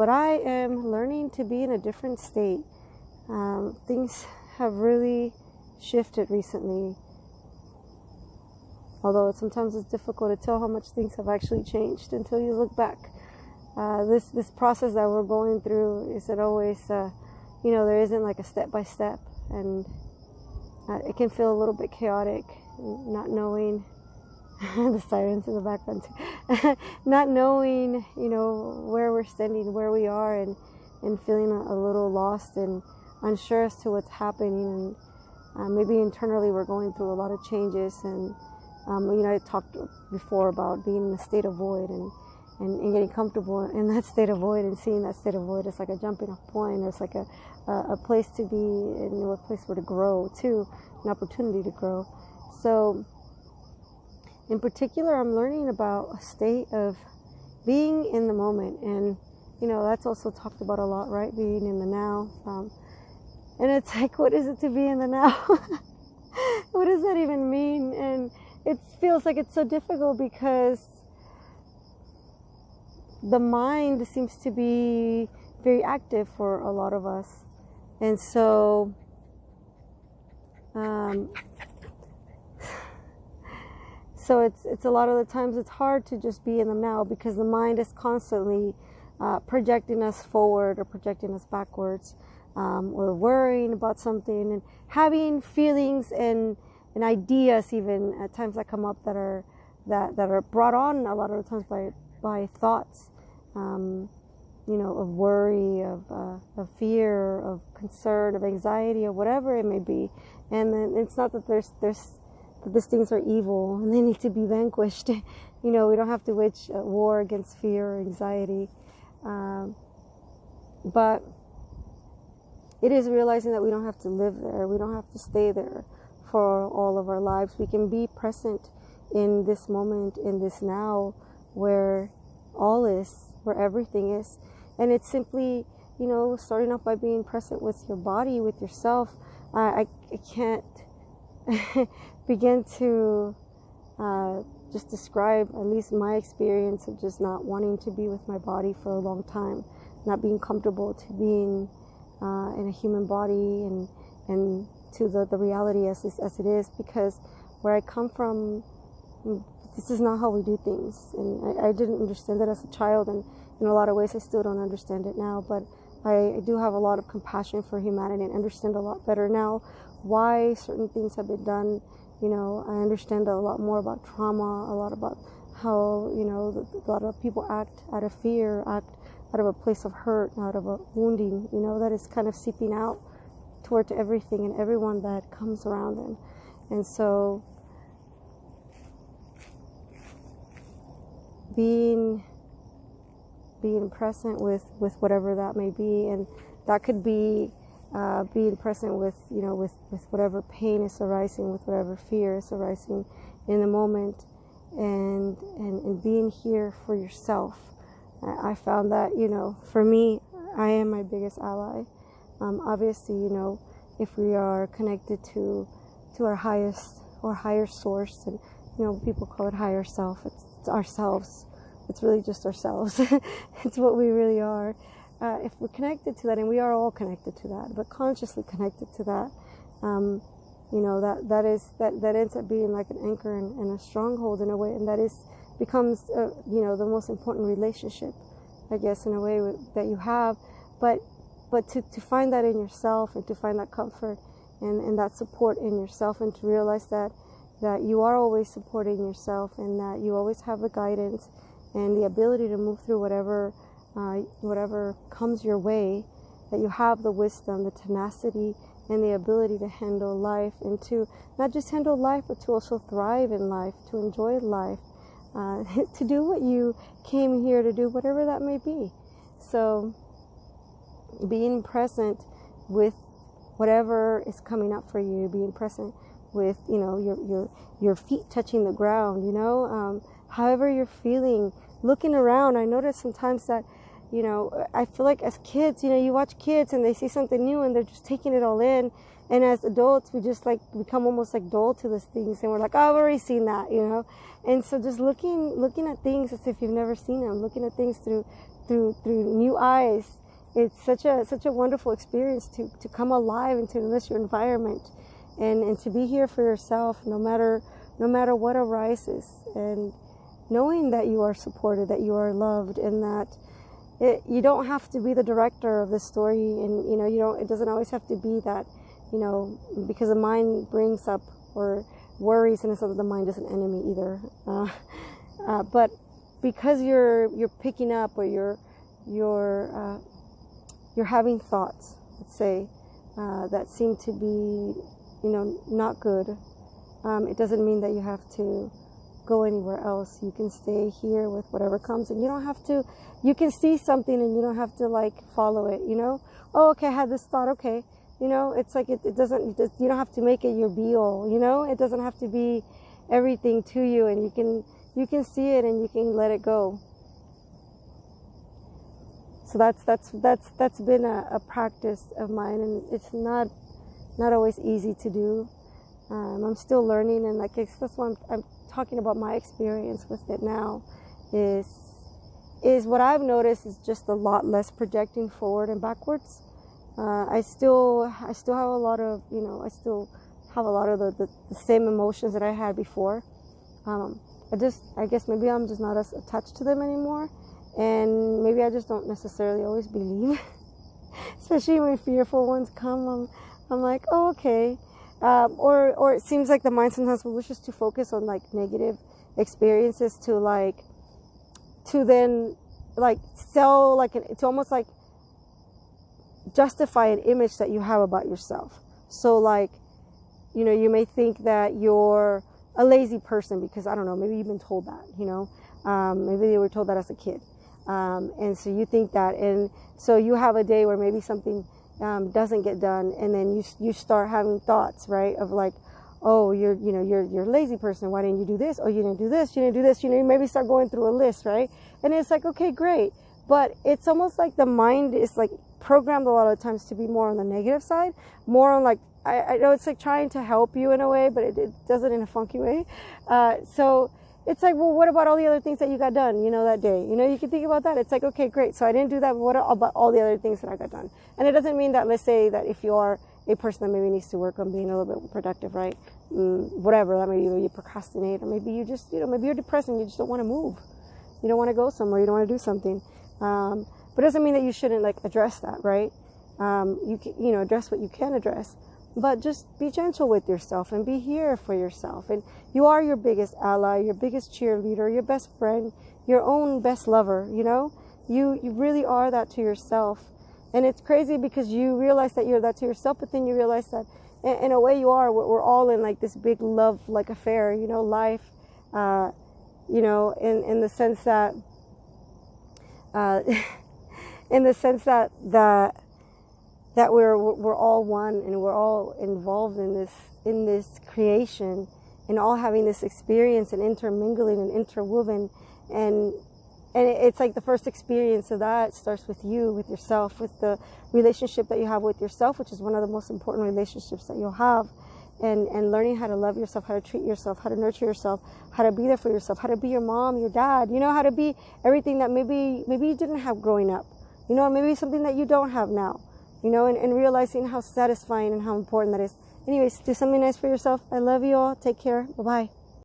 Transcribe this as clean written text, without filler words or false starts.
But I am learning to be in a different state. Things have really shifted recently. Although sometimes it's difficult to tell how much things have actually changed until you look back. This process that we're going through isn't always, there isn't like a step by step, and it can feel a little bit chaotic, not knowing the sirens in the background too. Not knowing, where we're standing, where we are, and feeling a little lost and unsure as to what's happening. And maybe internally we're going through a lot of changes. And I talked before about being in a state of void and getting comfortable in that state of void, and seeing that state of void as like a jumping off point, or it's like a place to be, and a place where to grow too, an opportunity to grow. So in particular, I'm learning about a state of being in the moment. And, that's also talked about a lot, right? Being in the now. And it's like, what is it to be in the now? What does that even mean? And it feels like it's so difficult because the mind seems to be very active for a lot of us. And so, it's a lot of the times it's hard to just be in the now, because the mind is constantly projecting us forward or projecting us backwards, or worrying about something and having feelings and ideas even at times that come up that are brought on a lot of the times by thoughts, of worry, of fear, of concern, of anxiety, or whatever it may be. And then it's not that that these things are evil and they need to be vanquished. We don't have to wage a war against fear or anxiety. But it is realizing that we don't have to live there. We don't have to stay there for all of our lives. We can be present in this moment, in this now, where all is, where everything is. And it's simply, starting off by being present with your body, with yourself. I can't begin to just describe at least my experience of just not wanting to be with my body for a long time, not being comfortable to being in a human body and to the reality as it is, because where I come from, this is not how we do things. And I didn't understand it as a child, and in a lot of ways I still don't understand it now, but I do have a lot of compassion for humanity and understand a lot better now why certain things have been done. I understand a lot more about trauma, a lot about how, a lot of people act out of fear, act out of a place of hurt, out of a wounding, that is kind of seeping out towards everything and everyone that comes around them. And so being present with whatever that may be, and that could be being present with whatever pain is arising, with whatever fear is arising in the moment, and being here for yourself. I found that, for me, I am my biggest ally. Obviously, if we are connected to our highest or higher source, and people call it higher self, it's ourselves. It's really just ourselves. It's what we really are. If we're connected to that, and we are all connected to that, but consciously connected to that, that ends up being like an anchor and a stronghold in a way, and becomes the most important relationship, I guess, in a way that you have. But to find that in yourself, and to find that comfort and that support in yourself, and to realize that you are always supporting yourself, and that you always have the guidance and the ability to move through whatever comes your way, that you have the wisdom, the tenacity, and the ability to handle life, and to not just handle life, but to also thrive in life, to enjoy life, to do what you came here to do, whatever that may be. So being present with whatever is coming up for you, being present with your feet touching the ground, however you're feeling, looking around. I notice sometimes that I feel like as kids, you watch kids and they see something new and they're just taking it all in. And as adults, we just become almost dull to these things, and we're like, oh, I've already seen that, And so just looking at things as if you've never seen them, looking at things through through new eyes. It's such a wonderful experience to come alive and to enrich your environment, and to be here for yourself, no matter what arises, and knowing that you are supported, that you are loved, and that you don't have to be the director of the story, and it doesn't always have to be that, because the mind brings up or worries, and it's not that the mind is an enemy either, but because you're picking up, or you're having thoughts, let's say, that seem to be not good, it doesn't mean that you have to go anywhere else. You can stay here with whatever comes, and you can see something and you don't have to like follow it, oh, okay, I had this thought, okay, it's like it doesn't, you don't have to make it your be all, it doesn't have to be everything to you, and you can see it and you can let it go. So that's been a practice of mine, and it's not always easy to do. I'm still learning, and that's why I'm talking about my experience with it now. Is what I've noticed is just a lot less projecting forward and backwards. I still have a lot of the same emotions that I had before. I guess maybe I'm just not as attached to them anymore. And maybe I just don't necessarily always believe, especially when fearful ones come. I'm like, oh, okay. Or it seems like the mind sometimes wishes to focus on like negative experiences to then like sell, like it's almost like justify an image that you have about yourself. So like, you may think that you're a lazy person because, I don't know, maybe you've been told that, maybe they were told that as a kid. And so you think that, and so you have a day where maybe something doesn't get done, and then you start having thoughts, right, of like, oh, you're a lazy person. Why didn't you do this? Oh, you didn't do this. You didn't do this. You maybe start going through a list, right? And it's like, okay, great, but it's almost like the mind is like programmed a lot of times to be more on the negative side, more on like, I know it's like trying to help you in a way, but it does it in a funky way. So it's like, well, what about all the other things that you got done, that day? You can think about that. It's like, okay, great. So I didn't do that, but what about all the other things that I got done? And it doesn't mean that, let's say that if you are a person that maybe needs to work on being a little bit more productive, right? Whatever, that maybe you procrastinate, or maybe you just, maybe you're depressed and you just don't want to move. You don't want to go somewhere. You don't want to do something. But it doesn't mean that you shouldn't like address that, right? You can, address what you can address. But just be gentle with yourself and be here for yourself. And you are your biggest ally, your biggest cheerleader, your best friend, your own best lover, You really are that to yourself. And it's crazy because you realize that you're that to yourself, but then you realize that in a way you are. We're all in like this big love like affair, life, in the sense that, that we're all one, and we're all involved in this creation, and all having this experience and intermingling and interwoven, and it's like the first experience of that starts with you, with yourself, with the relationship that you have with yourself, which is one of the most important relationships that you'll have, and learning how to love yourself, how to treat yourself, how to nurture yourself, how to be there for yourself, how to be your mom, your dad, how to be everything that maybe you didn't have growing up, maybe something that you don't have now. And realizing how satisfying and how important that is. Anyways, do something nice for yourself. I love you all. Take care. Bye-bye.